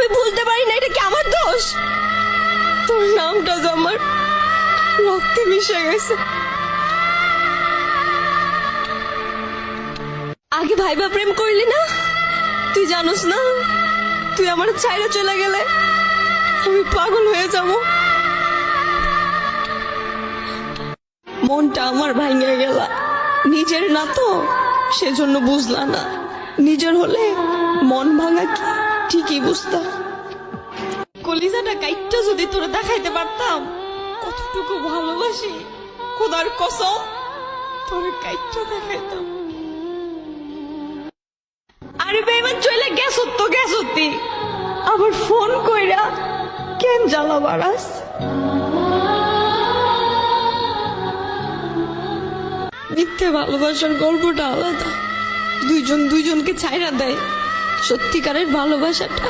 আমি ভুলতে পারি না, এটা কি আমার দোষ? তোর নামটা তো আমার রক্তে মিশে গেছে। আগে ভাইবা প্রেম করলি না? তুই জানোস না তুই আমার ছাইরা চলে গেলে আমি পাগল হয়ে যাব। মনটা আমার ভাঙে গেল, নিজের না তো সেজন্য বুঝলা না, নিজের হলে মন ভাঙা কি ঠিকই বুঝতাম। কলিজাটা কাইটটা যদি তোরা দেখাইতে পারতাম কতটুকু ভালোবাসি, খোদার কসম তোর কাইটটা দেখাইতাম। আরে বেমান চলে গেছ তো গেছতি, আবার ফোন কইরা কেন জ্বালা বাড়াস? মিথ্যে ভালোবাসার গল্পটা আলাদা, দুইজন দুইজনকে ছাইরা দেয়, সত্যিকারের ভালোবাসাটা